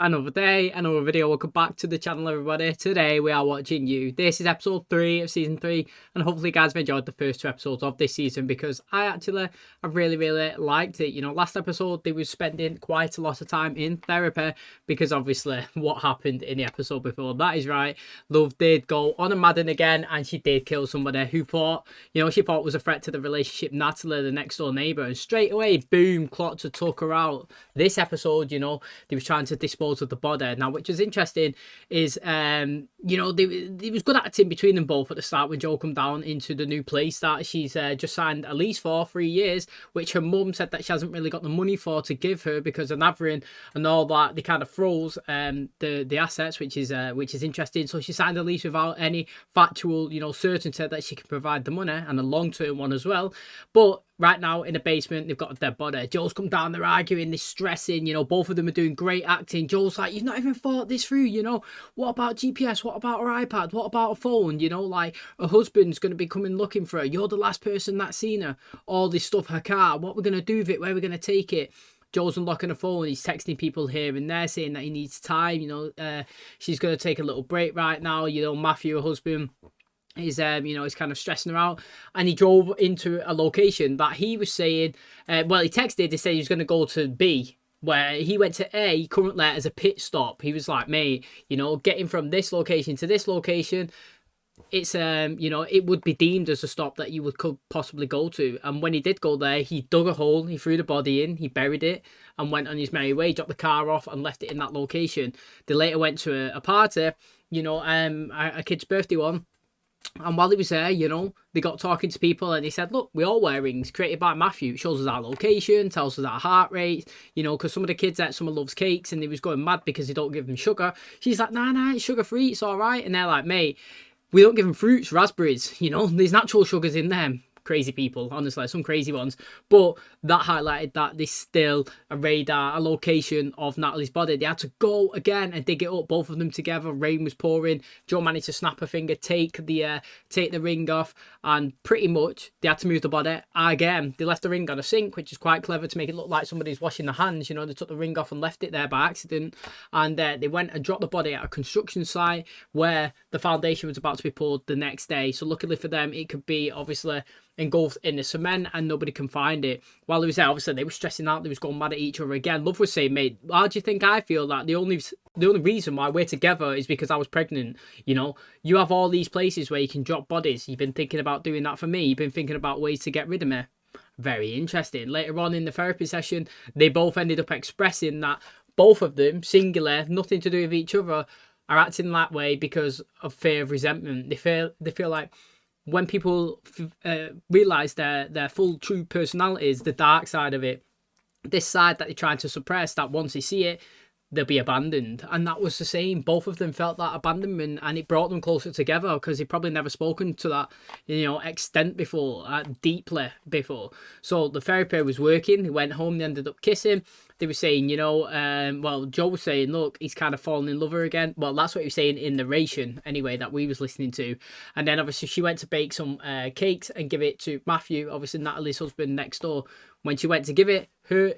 Another day, another video. Welcome back to the channel, everybody. Today we are watching You. This is episode 3 of season 3, and hopefully you guys have enjoyed the first 2 episodes of this season, because I really liked it. You know, last episode they were spending quite a lot of time in therapy because obviously what happened in the episode before. That is right, Love did go on a Madden again, and she did kill somebody who thought, she thought was a threat to the relationship, Natalie, the next door neighbour, and straight away, boom, Clotter took her out. This episode, they was trying to dispose of the body. Now, which was interesting is, there was good acting between them both at the start when Joe come down into the new place that she's just signed a lease for 3 years, which her mum said that she hasn't really got the money for to give her because of Navrin and all that. They kind of froze the assets, which is interesting. So she signed a lease without any factual, certainty that she can provide the money, and a long-term one as well. But right now in the basement, they've got a dead body. Joe's come down, they're arguing, they're stressing, both of them are doing great acting. Joe's like, you've not even thought this through, what about GPS? What about her iPad? What about her phone? Like, her husband's going to be coming looking for her. You're the last person that's seen her. All this stuff, her car, what we're going to do with it, where we're going to take it. Joe's unlocking her phone, he's texting people here and there saying that he needs time, she's going to take a little break right now. Matthew, her husband, he's kind of stressing her out, and he drove into a location that he was saying, he texted to say he was going to go to B, where he went to A currently as a pit stop. He was like, mate, getting from this location to this location, it's it would be deemed as a stop that you could possibly go to. And when he did go there, he dug a hole, he threw the body in, he buried it, and went on his merry way, dropped the car off and left it in that location. They later went to a party, a kid's birthday one. And while he was there, they got talking to people, and he said, look, we all wear rings created by Matthew. It shows us our location, tells us our heart rate, because some of the kids ate, someone loves cakes, and he was going mad because they don't give them sugar. She's like, nah, it's sugar free, it's all right. And they're like, mate, we don't give them fruits, raspberries, there's natural sugars in them. Crazy people, honestly, some crazy ones. But that highlighted that there's still a radar, a location of Natalie's body. They had to go again and dig it up, both of them together. Rain was pouring. Joe managed to snap her finger, take the ring off, and pretty much they had to move the body again. They left the ring on a sink, which is quite clever to make it look like somebody's washing their hands. They took the ring off and left it there by accident, and they went and dropped the body at a construction site where the foundation was about to be poured the next day. So luckily for them, it could be obviously engulfed in the cement and nobody can find it. While he was there, obviously they were stressing out, they was going mad at each other again. Love was saying, mate, how do you think I feel? That the only reason why we're together is because I was pregnant. You have all these places where you can drop bodies. You've been thinking about doing that for me. You've been thinking about ways to get rid of me. Very interesting. Later on in the therapy session, they both ended up expressing that both of them, singular, nothing to do with each other, are acting that way because of fear of resentment. They feel like when people realise their full true personalities, the dark side of it, this side that they're trying to suppress, that once they see it, they'll be abandoned. And that was the same. Both of them felt that abandonment, and it brought them closer together because they'd probably never spoken to that, extent before, deeply before. So the therapy was working. They went home, they ended up kissing. They were saying, Joe was saying, look, he's kind of fallen in love with her again. Well, that's what he was saying in narration, anyway, that we was listening to. And then obviously she went to bake some cakes and give it to Matthew, obviously Natalie's husband next door. When she went to give it,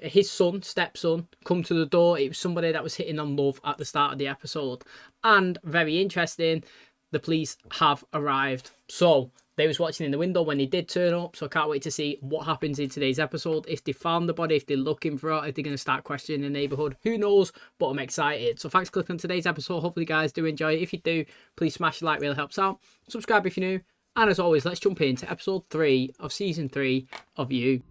his stepson, come to the door. It was somebody that was hitting on Love at the start of the episode. And very interesting, the police have arrived. So they was watching in the window when he did turn up, so I can't wait to see what happens in today's episode. If they found the body, if they're looking for it, if they're going to start questioning the neighbourhood, who knows, but I'm excited. So thanks for clicking on today's episode. Hopefully you guys do enjoy it. If you do, please smash the like, really helps out. Subscribe if you're new. And as always, let's jump into episode 3 of season 3 of You.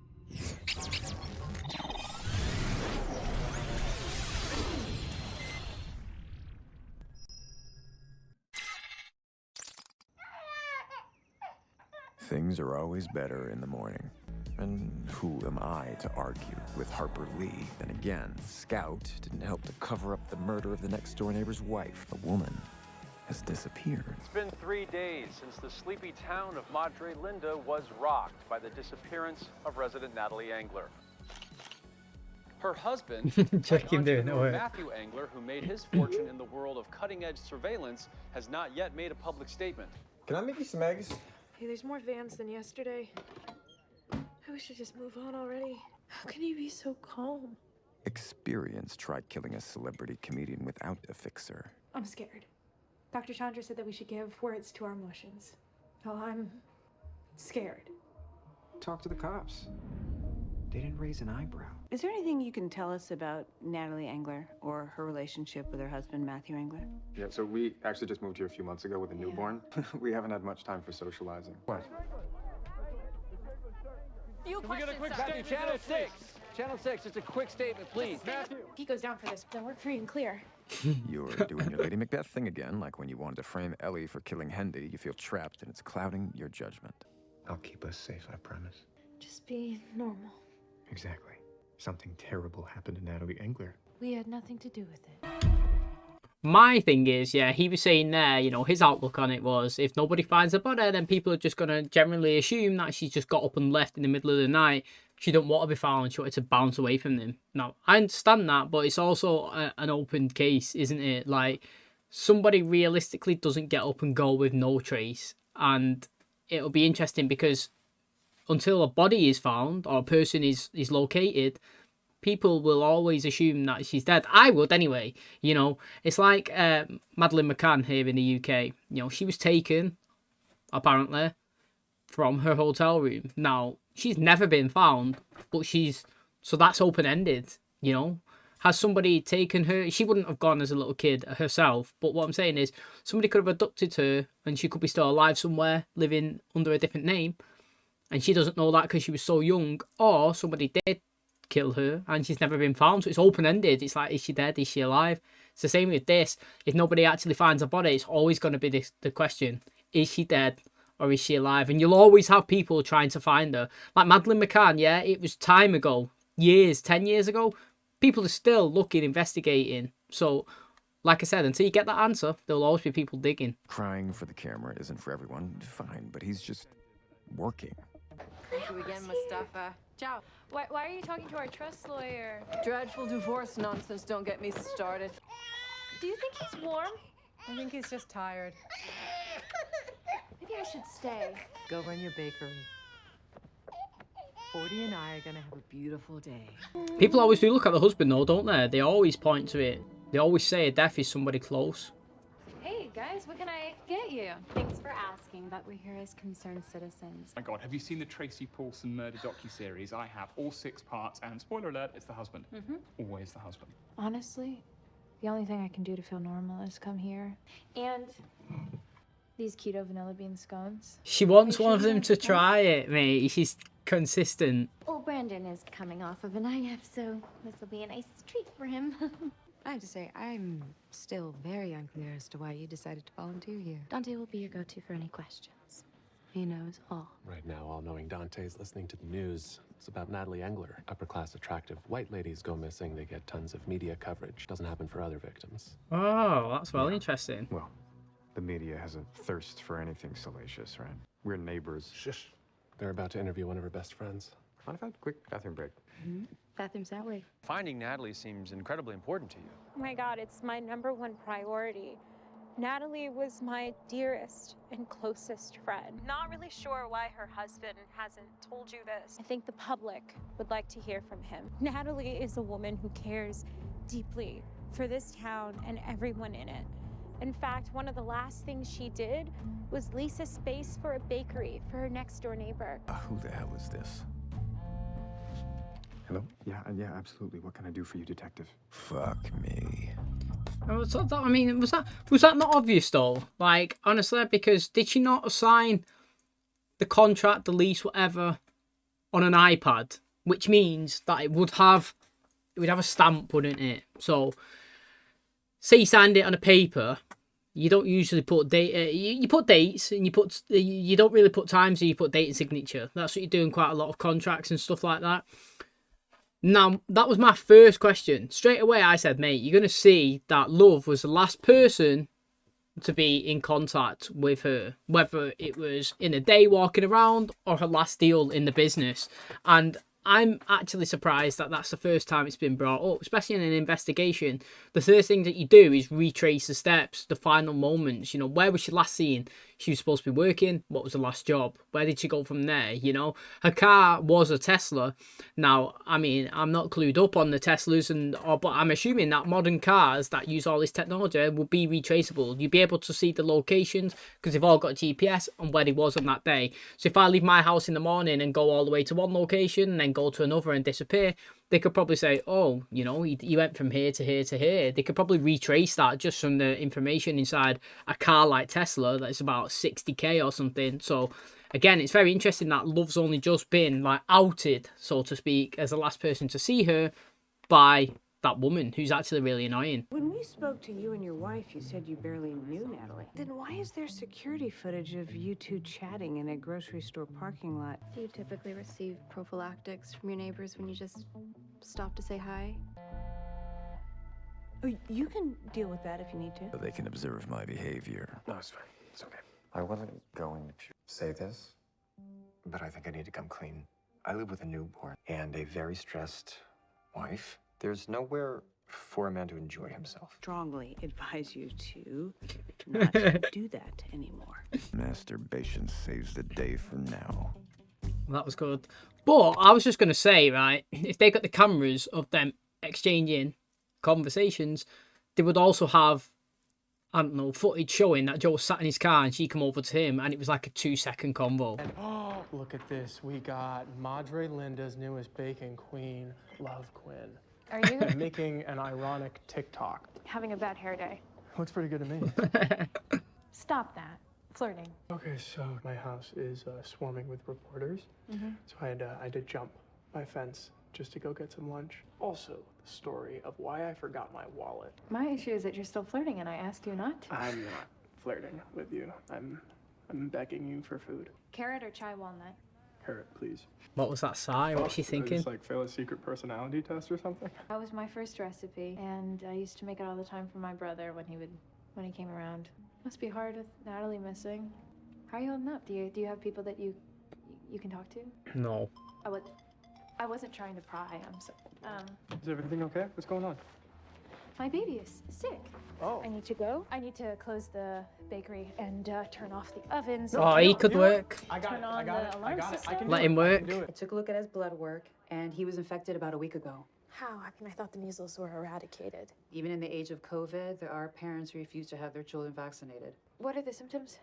Things are always better in the morning. And who am I to argue with Harper Lee? Then again, Scout didn't help to cover up the murder of the next-door neighbor's wife. A woman has disappeared. It's been 3 days since the sleepy town of Madre Linda was rocked by the disappearance of resident Natalie Angler. Her husband, Matthew Angler, who made his fortune in the world of cutting-edge surveillance, has not yet made a public statement. Can I make you some eggs? Hey, there's more vans than yesterday. I wish I'd just move on already. How can you be so calm? Experience tried killing a celebrity comedian without a fixer. I'm scared. Dr. Chandra said that we should give words to our emotions. Well, I'm scared. Talk to the cops. They didn't raise an eyebrow. Is there anything you can tell us about Natalie Engler or her relationship with her husband, Matthew Engler? Yeah, so we actually just moved here a few months ago with a newborn. We haven't had much time for socializing. What? Can we get a quick statement? Channel 6. Channel 6, just a quick statement, please. Matthew. If he goes down for this, then we're free and clear. You're doing your Lady Macbeth thing again, like when you wanted to frame Ellie for killing Hendy. You feel trapped and it's clouding your judgment. I'll keep us safe, I promise. Just be normal. Exactly. Something terrible happened to Natalie Engler. We had nothing to do with it. My thing is, yeah, he was saying there, you know, his outlook on it was if nobody finds the body, then people are just going to generally assume that she's just got up and left in the middle of the night. She didn't want to be found. She wanted to bounce away from them. Now, I understand that, but it's also an open case, isn't it? Like, somebody realistically doesn't get up and go with no trace. And it'll be interesting because until a body is found or a person is located, people will always assume that she's dead. I would anyway. You know, it's like Madeleine McCann here in the UK. You know, she was taken, apparently, from her hotel room. Now, she's never been found, but so that's open-ended, you know. Has somebody taken her? She wouldn't have gone as a little kid herself, but what I'm saying is somebody could have abducted her and she could be still alive somewhere, living under a different name, and she doesn't know that because she was so young, or somebody did kill her and she's never been found. So it's open-ended. It's like, is she dead? Is she alive? It's the same with this. If nobody actually finds a body, it's always going to be the question, is she dead or is she alive? And you'll always have people trying to find her. Like Madeleine McCann, yeah, it was time ago, 10 years ago. People are still looking, investigating. So, like I said, until you get that answer, there'll always be people digging. Crying for the camera isn't for everyone. Fine, but he's just working. Thank you again, Mustafa. Ciao. Why are you talking to our trust lawyer? Dreadful divorce nonsense, don't get me started. Do you think he's warm? I think he's just tired. Maybe I should stay. Go run your bakery. 40 and I are gonna have a beautiful day. People always do look at the husband though, don't they? They always point to it. They always say a death is somebody close. Hey guys, what can I get you? Thanks for asking, but we're here as concerned citizens. My God, have you seen the Tracy Paulson murder docuseries? I have, all 6 parts, and spoiler alert, it's the husband. Always the husband. Honestly, the only thing I can do to feel normal is come here. And these keto vanilla bean scones. She wants one of them to try it, mate. She's consistent. Well, Brandon is coming off of an IF, so this will be a nice treat for him. I have to say, I'm still very unclear as to why you decided to volunteer here. Dante will be your go-to for any questions. He knows all. Right now, all-knowing Dante's listening to the news. It's about Natalie Engler. Upper-class attractive white ladies go missing. They get tons of media coverage. Doesn't happen for other victims. Oh, that's well interesting. Well, the media has a thirst for anything salacious, right? We're neighbors. Shush. They're about to interview one of her best friends. Mind if I have a quick bathroom break? Bathroom's that way. Finding Natalie seems incredibly important to you. Oh my God, it's my #1 priority. Natalie was my dearest and closest friend. Not really sure why her husband hasn't told you this. I think the public would like to hear from him. Natalie is a woman who cares deeply for this town and everyone in it. In fact, one of the last things she did was lease a space for a bakery for her next-door neighbor. Who the hell is this? Hello? Yeah, absolutely. What can I do for you, detective? Fuck me. Was that not obvious though? Like, honestly, because did she not sign the contract, the lease, whatever, on an iPad? Which means that it would have a stamp, wouldn't it? So, say you signed it on a paper, you don't usually put date. You put dates, and you don't really put times, so you put date and signature. That's what you do in quite a lot of contracts and stuff like that. Now, that was my first question. Straight away, I said, mate, you're going to see that Love was the last person to be in contact with her, whether it was in a day walking around or her last deal in the business. And I'm actually surprised that that's the first time it's been brought up, especially in an investigation. The first thing that you do is retrace the steps, the final moments. You know, where was she last seen? she was supposed to be working? What was the last job? Where did she go from there? You know, her car was a Tesla. Now, I mean, I'm not clued up on the Teslas, but I'm assuming that modern cars that use all this technology will be retraceable. You'll be able to see the locations because they've all got GPS on where he was on that day. So if I leave my house in the morning and go all the way to one location and then go to another and disappear, they could probably say, oh, you know, he went from here to here to here. They could probably retrace that just from the information inside a car like Tesla that's about 60k or something. So again, it's very interesting that Love's only just been like outed, so to speak, as the last person to see her by that woman who's actually really annoying. When we spoke to you and your wife, you said you barely knew Natalie. Then why is there security footage of you two chatting in a grocery store parking lot? Do you typically receive prophylactics from your neighbors when you just stop to say hi? Oh, you can deal with that if you need to. So they can observe my behavior. No, it's fine. It's okay. I wasn't going to say this, but I think I need to come clean. I live with a newborn and a very stressed wife. There's nowhere for a man to enjoy himself. Strongly advise you to not do that anymore. Masturbation saves the day for now. That was good. But I was just going to say, right, if they got the cameras of them exchanging conversations, they would also have, I don't know, footage showing that Joe sat in his car and she come over to him and it was like a 2-second convo. Oh, look at this. We got Madre Linda's newest bacon queen, Love Quinn. Are you making an ironic TikTok? having a bad hair day? Looks pretty good to me. Stop that. Flirting. Okay, so my house is swarming with reporters. So I had to jump my fence just to go get some lunch. Also, the story of why I forgot my wallet. My issue is that you're still flirting and I asked you not to. I'm not flirting with you. I'm begging you for food. Carrot or chai walnut? Carrot, please. What was that sigh? What was she thinking? Just like fail a secret personality test or something? That was my first recipe, and I used to make it all the time for my brother when he came around. Must be hard with Natalie missing. How are you holding up? Do you have people that you can talk to? No. I wasn't trying to pry. I'm so. Is everything okay? What's going on? My baby is sick. Oh. I need to go. I need to close the bakery and turn off the ovens. Oh, he could work. Turn on the alarm system. Let him work. I took a look at his blood work, and he was infected about a week ago. How? I mean, I thought the measles were eradicated. Even in the age of COVID, there are parents who refuse to have their children vaccinated. What are the symptoms?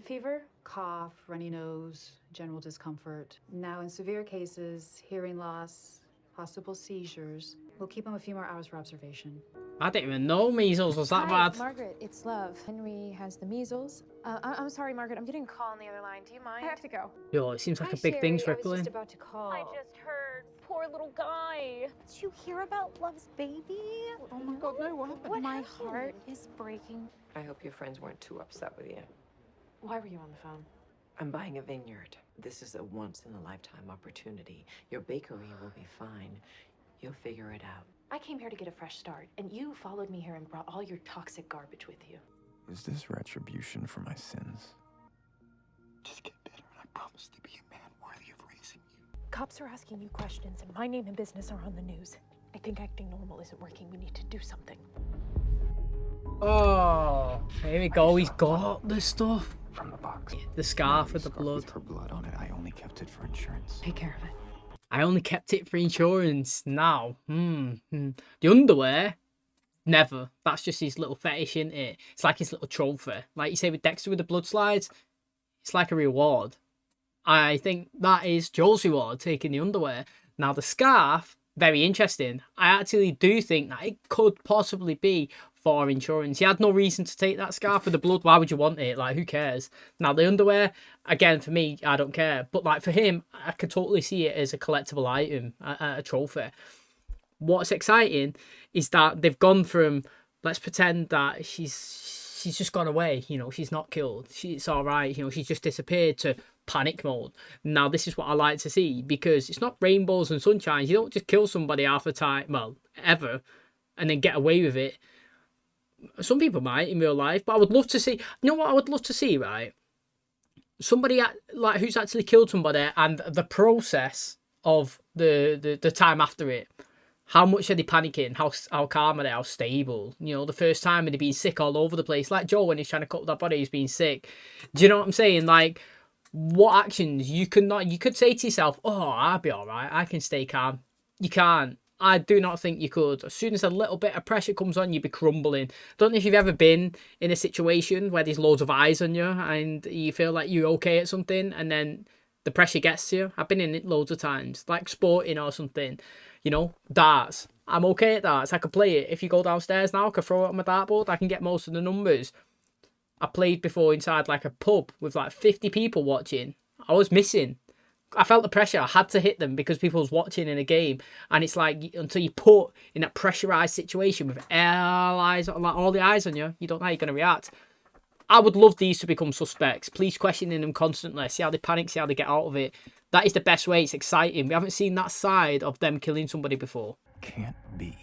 Fever? Cough, runny nose, general discomfort. Now, in severe cases, hearing loss, possible seizures. We'll keep him a few more hours for observation. I didn't even know measles was that Hi, bad. Margaret, it's Love. Henry has the measles. I'm sorry, Margaret. I'm getting a call on the other line. Do you mind? I have to go. Yo, it seems like a big Sherry. thing's I was rippling. just about to call. I just heard. Poor little guy. Did you hear about Love's baby? Oh my God, no, what happened? My heart is breaking. I hope your friends weren't too upset with you. Why were you on the phone? I'm buying a vineyard. This is a once-in-a-lifetime opportunity. Your bakery will be fine. You'll figure it out. I came here to get a fresh start, and you followed me here and brought all your toxic garbage with you. Is this retribution for my sins? Just get better, and I promise to be a man worthy of raising you. Cops are asking you questions, and my name and business are on the news. I think acting normal isn't working. We need to do something. Oh, here we go. He's got the stuff. From the box. The scarf with the blood. With her blood on it. I only kept it for insurance. Take care of it. I only kept it for insurance. Now, the underwear, never. That's just his little fetish, isn't it? It's like his little trophy. Like you say with Dexter with the blood slides, it's like a reward. I think that is Joel's reward, taking the underwear. Now the scarf, very interesting. I actually do think that it could possibly be for insurance. He had no reason to take that scarf with the blood. Why would you want it? Like, who cares? Now the underwear, again, for me, I don't care. But like for him, I could totally see it as a collectible item, a trophy. What's exciting is that they've gone from, let's pretend that she's just gone away. You know, she's not killed. It's all right. You know, she's just disappeared, to panic mode. Now this is what I like to see, because it's not rainbows and sunshines. You don't just kill somebody half the time, well, ever, and then get away with it. Some people might in real life, but I would love to see, you know what I would love to see, right? Somebody like who's actually killed somebody, and the process of the time after it. How much are they panicking? How calm are they? How stable? You know, the first time they've been sick all over the place. Like Joe, when he's trying to cut that body, he's been sick. Do you know what I'm saying? Like, what actions you could say to yourself, oh, I'll be all right. I can stay calm. You can't. I do not think you could. As soon as a little bit of pressure comes on, you'd be crumbling. Don't know if you've ever been in a situation where there's loads of eyes on you and you feel like you're okay at something and then the pressure gets to you. I've been in it loads of times, like sporting or something. You know, darts. I'm okay at darts. I could play it. If you go downstairs now, I could throw it on my dartboard. I can get most of the numbers. I played before inside like a pub with like 50 people watching. I was missing. I felt the pressure. I had to hit them because people was watching in a game. And it's like, until you put in that pressurised situation with all the eyes on you, you don't know how you're going to react. I would love these to become suspects. Police questioning them constantly. See how they panic, see how they get out of it. That is the best way. It's exciting. We haven't seen that side of them killing somebody before. Can't be.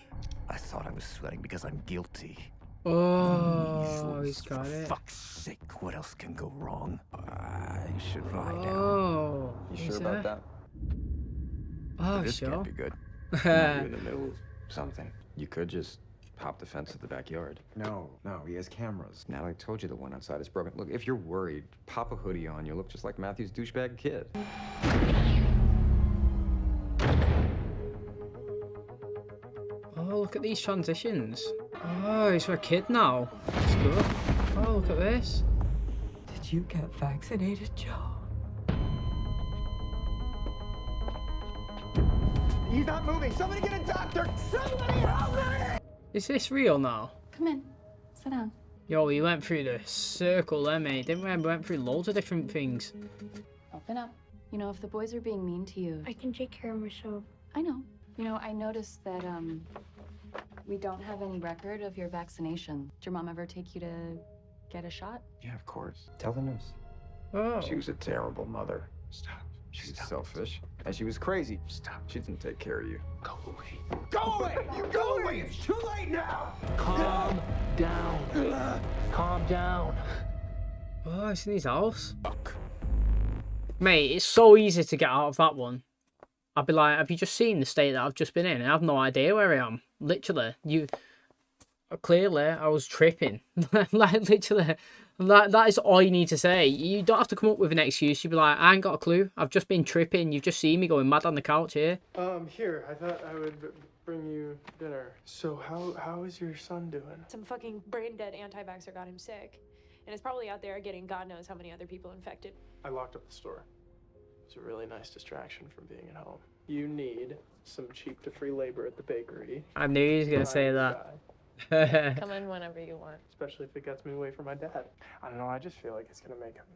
I thought I was sweating because I'm guilty. Oh, he's got it. For fuck's sake, what else can go wrong? I should lie down. Oh, You sure about that? Oh, this sure. can't be good. You're in the middle of something. You could just hop the fence at the backyard. No, he has cameras. Natalie told you the one outside is broken. Look, if you're worried, pop a hoodie on. You look just like Matthew's douchebag kid. Oh, look at these transitions. Oh, he's a kid now. That's good. Oh, look at this. Did you get vaccinated, Joe? He's not moving. Somebody get a doctor. Somebody help me! Is this real now? Come in. Sit down. Yo, we went through the circle there, mate. Didn't we? We went through loads of different things. Open up. You know, if the boys are being mean to you... I can take care of myself. I know. You know, I noticed that, we don't have any record of your vaccination. Did your mom ever take you to get a shot? Yeah, of course. Tell the nurse. Oh. She was a terrible mother. Stop. She was selfish. And she was crazy. Stop. She didn't take care of you. Go away. Go away! You go away! It's too late now! Calm down. Calm down. Oh, it's in his house. Fuck. Mate, it's so easy to get out of that one. I'd be like, have you just seen the state that I've just been in? I have no idea where I am. Literally. Clearly, I was tripping. Like, literally. That is all you need to say. You don't have to come up with an excuse. You'd be like, I ain't got a clue. I've just been tripping. You've just seen me going mad on the couch here. Here, I thought I would bring you dinner. So how is your son doing? Some fucking brain-dead anti-vaxxer got him sick. And it's probably out there getting God knows how many other people infected. I locked up the store. It's a really nice distraction from being at home. You need some cheap to free labor at the bakery. I knew he was going to say that. Come in whenever you want. Especially if it gets me away from my dad. I don't know, I just feel like it's going to make him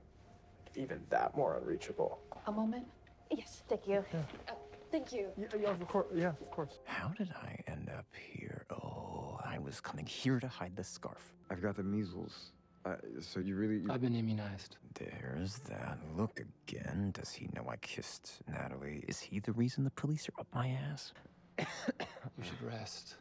even that more unreachable. A moment? Yes, thank you. Thank you. Yeah, of course. Yeah, of course. How did I end up here? Oh, I was coming here to hide the scarf. I've got the measles. So you really... I've been immunized. There's that. Look again. Does he know I kissed Natalie? Is he the reason the police are up my ass? You should rest.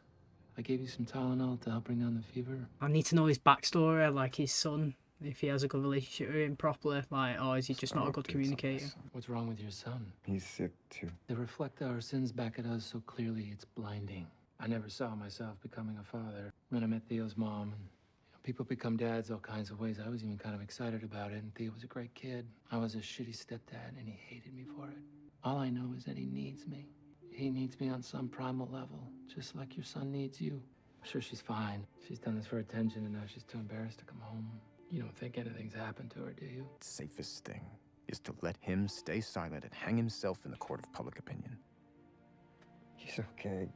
I gave you some Tylenol to help bring down the fever. I need to know his backstory, like his son, if he has a good relationship with him properly, like, or is he just not a good communicator? What's wrong with your son? He's sick, too. They reflect our sins back at us so clearly it's blinding. I never saw myself becoming a father. When I met Theo's mom, and people become dads all kinds of ways. I was even kind of excited about it, and Theo was a great kid. I was a shitty stepdad, and he hated me for it. All I know is that he needs me. He needs me on some primal level, just like your son needs you. I'm sure she's fine. She's done this for attention, and now she's too embarrassed to come home. You don't think anything's happened to her, do you? The safest thing is to let him stay silent and hang himself in the court of public opinion. He's okay.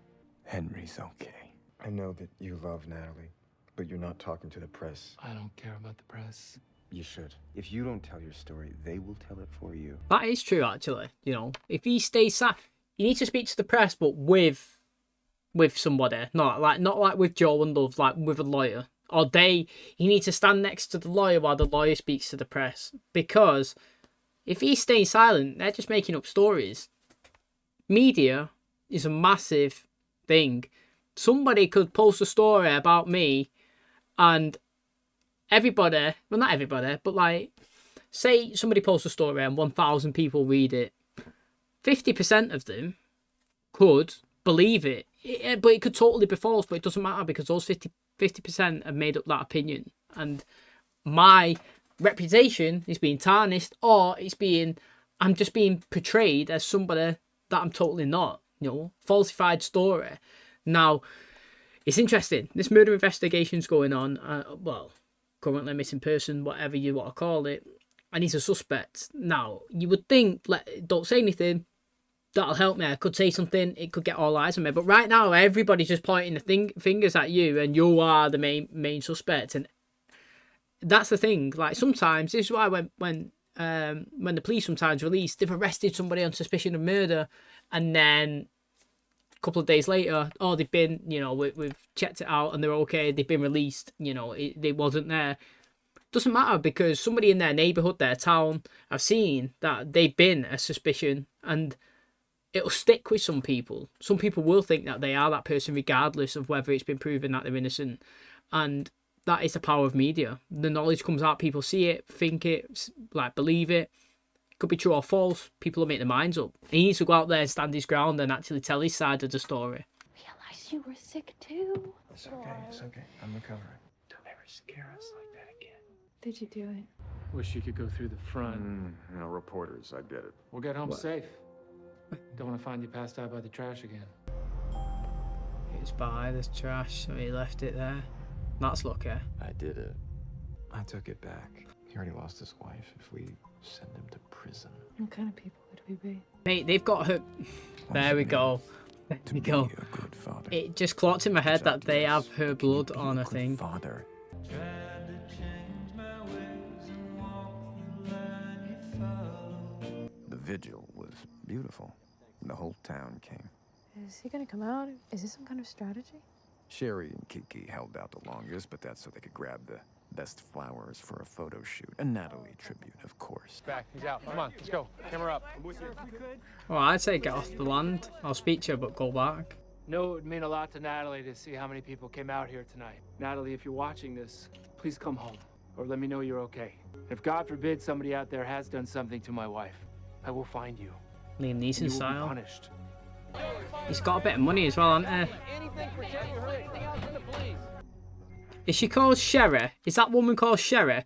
Henry's okay. I know that you love Natalie, but you're not talking to the press. I don't care about the press. You should. If you don't tell your story, they will tell it for you. That is true, actually. You know, if he stays silent, you need to speak to the press, but with somebody, not like with Joe and Love, like with a lawyer. Or you need to stand next to the lawyer while the lawyer speaks to the press. Because if he's staying silent, they're just making up stories. Media is a massive thing. Somebody could post a story about me and everybody, well, not everybody, but like, say somebody posts a story and 1,000 people read it. 50% of them could believe it, But it could totally be false, but it doesn't matter because those 50% have made up that opinion. And my reputation is being tarnished, or I'm just being portrayed as somebody that I'm totally not. Falsified story. Now, it's interesting. This murder investigation's going on. Currently missing person, whatever you want to call it. And he's a suspect. Now, you would think, don't say anything. That'll help me. I could say something. It could get all eyes on me. But right now, everybody's just pointing the fingers at you, and you are the main suspect. And that's the thing. Like, sometimes, this is why when the police sometimes release, they've arrested somebody on suspicion of murder, and then a couple of days later, they've been, we've checked it out and they're okay, they've been released, they wasn't there. Doesn't matter, because somebody in their neighbourhood, their town, have seen that they've been a suspicion, and it'll stick with some people. Some people will think that they are that person regardless of whether it's been proven that they're innocent. And that is the power of media. The knowledge comes out, people see it, think it, believe it. Could be true or false. People will make their minds up. He needs to go out there and stand his ground and actually tell his side of the story. Realize you were sick too. It's okay. I'm recovering. Don't ever scare us like that again. Did you do it? Wish you could go through the front. Reporters, I did it. We'll get home safe. Don't want to find you passed out by the trash again. It's by the trash, so he left it there. That's lucky. I did it. I took it back. He already lost his wife. If we send him to prison. What kind of people would we be? Mate, they've got her. There we go. There we go. It just clocked in my head that they have her blood on a thing. Father. The vigil was beautiful. The whole town came. Is he gonna come out? Is this some kind of strategy? Sherry and Kiki held out the longest, but that's so they could grab the best flowers for a photo shoot. A Natalie tribute, of course. Back, he's out. Come on, let's go. Camera up. Well, I'd say get off the land. I'll speak to you, but go back. No, it would mean a lot to Natalie to see how many people came out here tonight. Natalie, if you're watching this, please come home. Or let me know you're okay. If God forbid somebody out there has done something to my wife, I will find you. Liam Neeson style. Punished. He's got a bit of money as well, hasn't he? Is she called Sherry? Is that woman called Sherry?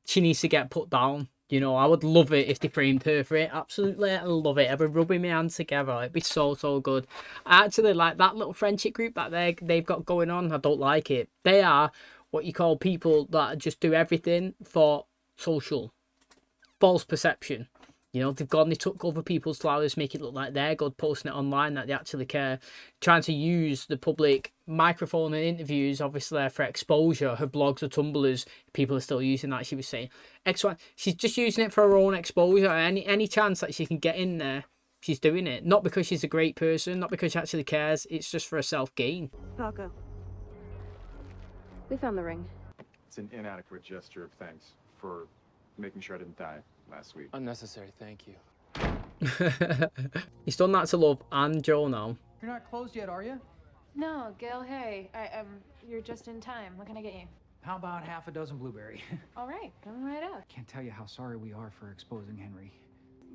She needs to get put down. I would love it if they framed her for it. Absolutely, I love it. I'd be rubbing my hands together. It'd be so good. I actually like that little friendship group that they've got going on. I don't like it. They are what you call people that just do everything for social false perception. They've gone, they took other people's flowers, make it look like they're good, posting it online that they actually care, trying to use the public microphone and interviews, obviously, for exposure. Her blogs or Tumblrs, people are still using that, she was saying. She's just using it for her own exposure. Any chance that she can get in there, she's doing it. Not because she's a great person, not because she actually cares, it's just for a self-gain. Falco, we found the ring. It's an inadequate gesture of thanks for making sure I didn't die last week. Unnecessary, thank you. He's done that to Love and Joe now. You're not closed yet, are you? No, Gail, hey. You're just in time. What can I get you? How about half a dozen blueberry? All right, coming right up. Can't tell you how sorry we are for exposing Henry.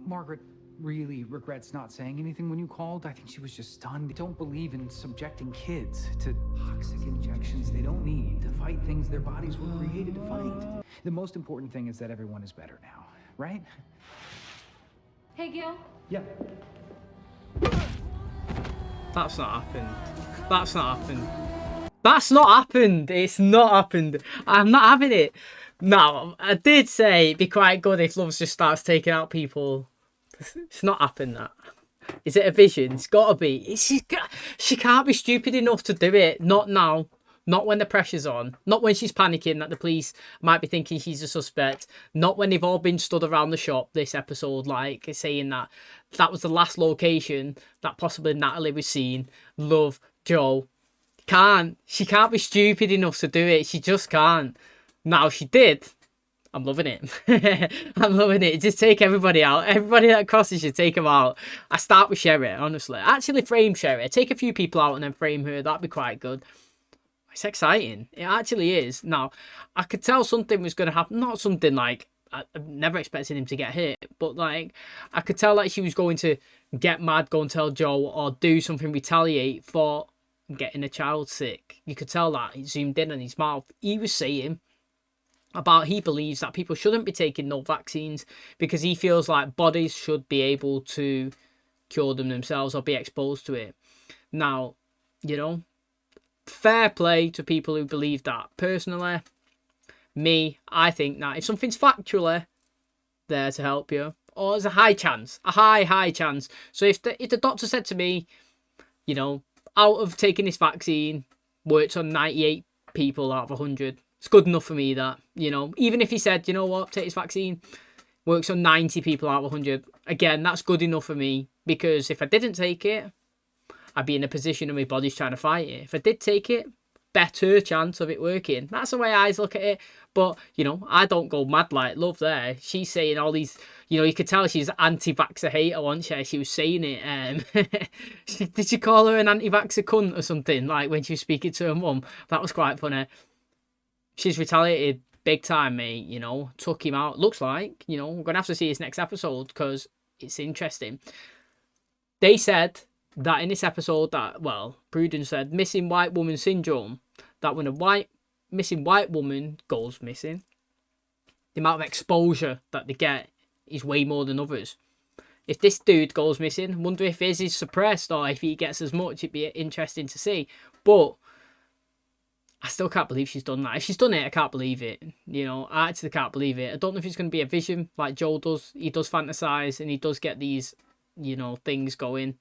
Margaret really regrets not saying anything when you called. I think she was just stunned. They don't believe in subjecting kids to toxic injections they don't need to fight things their bodies were created to fight. The most important thing is that everyone is better now, right? Hey, Gail. Yeah. That's not happened. That's not happened. That's not happened. It's not happened. I'm not having it. Now, I did say it'd be quite good if Love just starts taking out people. It's not happened, that. Is it a vision? It's got to be. She can't be stupid enough to do it. Not now. Not when the pressure's on. Not when she's panicking that the police might be thinking she's a suspect. Not when they've all been stood around the shop this episode, like, saying that was the last location that possibly Natalie was seen. Love, Joe. She can't be stupid enough to do it. She just can't. Now, she did. I'm loving it. I'm loving it. Just take everybody out. Everybody that crosses you, take them out. I start with Sherry, honestly. Actually, frame Sherry. Take a few people out and then frame her. That'd be quite good. It's exciting. It actually is. Now, I could tell something was going to happen. Not something like I'm never expecting him to get hit, but like I could tell that she was going to get mad, go and tell Joe, or do something, retaliate for getting a child sick. You could tell that. He zoomed in on his mouth. He was saying about he believes that people shouldn't be taking no vaccines because he feels like bodies should be able to cure them themselves or be exposed to it. Now, you know, fair play to people who believe that. Personally, I think that if something's factually there to help you, or there's a high chance, a high chance. So if the doctor said to me, you know, out of taking this vaccine, works on 98 people out of 100, it's good enough for me that, you know, even if he said, you know what, take this vaccine, works on 90 people out of 100, again, that's good enough for me, because if I didn't take it, I'd be in a position where my body's trying to fight it. If I did take it, better chance of it working. That's the way I look at it. But, you know, I don't go mad like Love there. She's saying all these, you know, you could tell she's anti-vaxxer hater, wasn't she? She was saying it. Did she call her an anti-vaxxer cunt or something, like when she was speaking to her mum? That was quite funny. She's retaliated big time, mate, you know, took him out. Looks like, you know, we're going to have to see his next episode because it's interesting. They said that in this episode that, well, Pruden said, missing white woman syndrome, that when a missing white woman goes missing, the amount of exposure that they get is way more than others. If this dude goes missing, I wonder if his is suppressed or if he gets as much. It'd be interesting to see. But I still can't believe she's done that. If she's done it, I can't believe it. You know, I actually can't believe it. I don't know if it's going to be a vision like Joel does. He does fantasize and he does get these, you know, things going.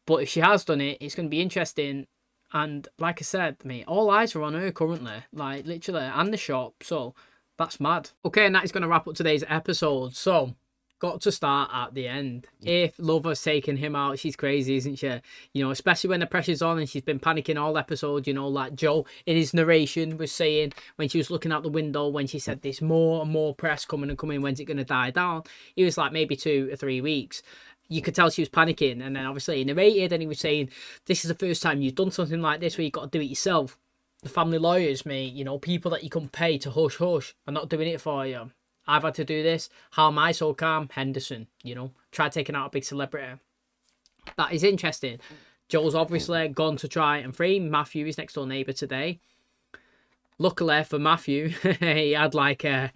But if she has done it, it's going to be interesting. And like I said, mate, all eyes are on her currently. Like, literally, and the shop. So, that's mad. Okay, and that is going to wrap up today's episode. So, got to start at the end. If Love has taken him out, she's crazy, isn't she? You know, especially when the pressure's on and she's been panicking all episode. You know, like Joe in his narration was saying when she was looking out the window, when she said there's more and more press coming and coming, when's it going to die down? He was like maybe 2 or 3 weeks. You could tell she was panicking, and then obviously he narrated and he was saying, this is the first time you've done something like this where you've got to do it yourself. The family lawyers, mate, you know, people that you can pay to hush hush are not doing it for you. I've had to do this. How am I so calm? Henderson, you know, try taking out a big celebrity. That is interesting. Joel's obviously gone to try and free Matthew, his next door neighbour, today. Luckily for Matthew, he had like a,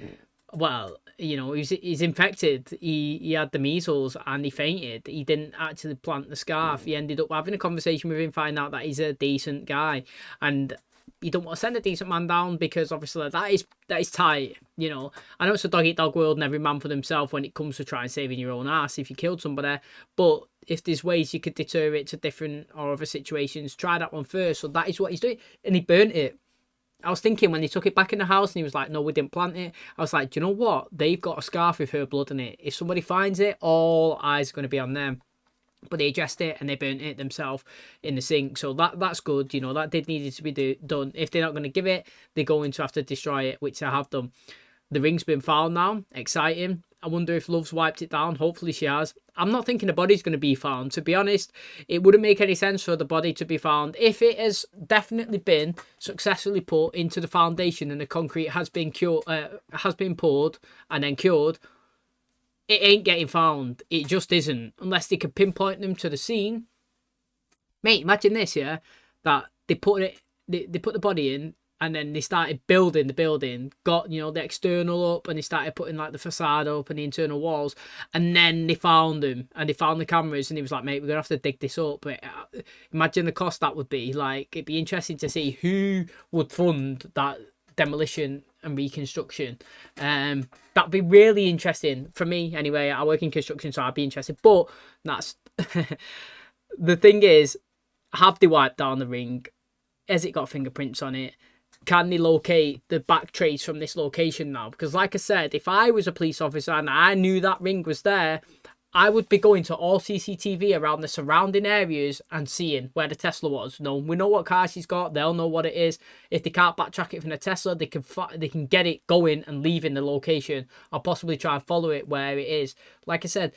well, you know, he's infected. He had the measles and he fainted. He didn't actually plant the scarf. He ended up having a conversation with him, find out that he's a decent guy. And you don't want to send a decent man down because obviously that is tight. You know, I know it's a dog-eat-dog world and every man for themselves when it comes to trying saving your own ass if you killed somebody. But if there's ways you could deter it to different or other situations, try that one first. So that is what he's doing. And he burnt it. I was thinking when he took it back in the house and he was like, no, we didn't plant it. I was like, do you know what? They've got a scarf with her blood in it. If somebody finds it, all eyes are going to be on them. But they addressed it and they burnt it themselves in the sink. So that's good. You know, that did need to be done. If they're not going to give it, they're going to have to destroy it, which I have done. The ring's been found now. Exciting. I wonder if Love's wiped it down. Hopefully she has. I'm not thinking the body's going to be found. To be honest, it wouldn't make any sense for the body to be found. If it has definitely been successfully put into the foundation and the concrete has been poured and then cured, it ain't getting found. It just isn't. Unless they can pinpoint them to the scene. Mate, imagine this, yeah? That they put the body in and then they started building the building, got, you know, the external up and they started putting like the facade up and the internal walls, and then they found them and they found the cameras and he was like, mate, we're gonna have to dig this up. But imagine the cost that would be. Like, it'd be interesting to see who would fund that demolition and reconstruction. That'd be really interesting for me anyway. I work in construction, so I'd be interested. But that's the thing is, have they wiped down the ring? Has it got fingerprints on it? Can they locate the back trace from this location now? Because like I said, if I was a police officer and I knew that ring was there, I would be going to all CCTV around the surrounding areas and seeing where the Tesla was. No, we know what car she's got. They'll know what it is. If they can't backtrack it from the Tesla, they can get it going and leaving the location, or possibly try and follow it where it is. Like I said,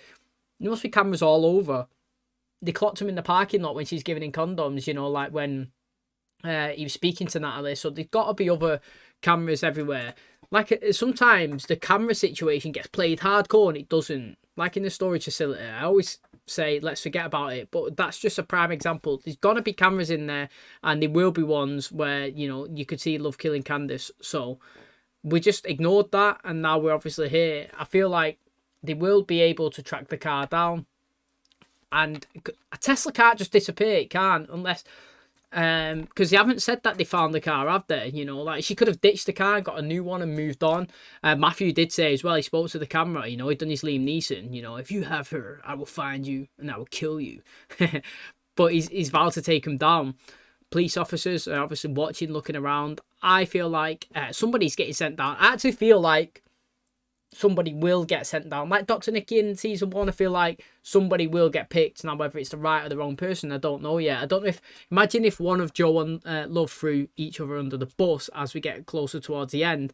there must be cameras all over. They clocked him in the parking lot when she's giving him condoms, you know, like when he was speaking to Natalie. So there's got to be other cameras everywhere. like sometimes the camera situation gets played hardcore and it doesn't. Like in the storage facility, I always say let's forget about it, but that's just a prime example. There's gonna be cameras in there, and there will be ones where, you know, you could see Love killing Candace. So we just ignored that, and now we're obviously here. I feel like they will be able to track the car down, and a Tesla can't just disappear. It can't, unless because they haven't said that they found the car, have they? You know, like she could have ditched the car and got a new one and moved on. Matthew did say as well, he spoke to the camera, you know, he'd done his Liam Neeson, you know, if you have her, I will find you and I will kill you. But he's vowed to take him down. Police officers are obviously watching, looking around. I feel like somebody's getting sent down. I actually feel like somebody will get sent down. Like Dr. Nicky in season 1, I feel like somebody will get picked. Now, whether it's the right or the wrong person, I don't know yet. I don't know if... Imagine if one of Joe and Love threw each other under the bus as we get closer towards the end,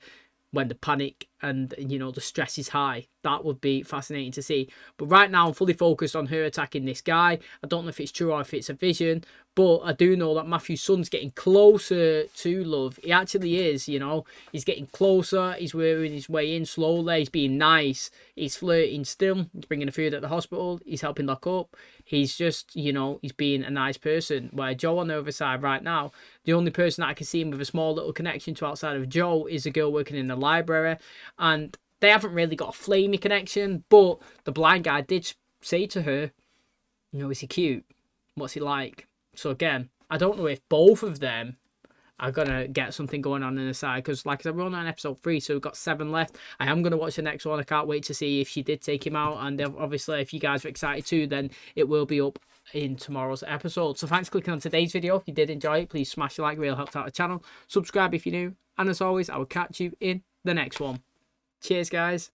when the panic and, you know, the stress is high. That would be fascinating to see. But right now, I'm fully focused on her attacking this guy. I don't know if it's true or if it's a vision, but I do know that Matthew's son's getting closer to Love. He actually is, you know. He's getting closer. He's wearing his way in slowly. He's being nice. He's flirting still. He's bringing the food at the hospital. He's helping lock up. He's just, you know, he's being a nice person. Where Joe on the other side right now, the only person that I can see him with a small little connection to outside of Joe is a girl working in the library. And they haven't really got a flamey connection, but the blind guy did say to her, you know, is he cute? What's he like? So again, I don't know if both of them are going to get something going on the side, because like I said, we're on episode 3, so we've got 7 left. I am going to watch the next one. I can't wait to see if she did take him out, and obviously if you guys are excited too, then it will be up in tomorrow's episode. So thanks for clicking on today's video. If you did enjoy it, please smash the like, really helps out the channel. Subscribe if you're new, and as always, I will catch you in the next one. Cheers, guys.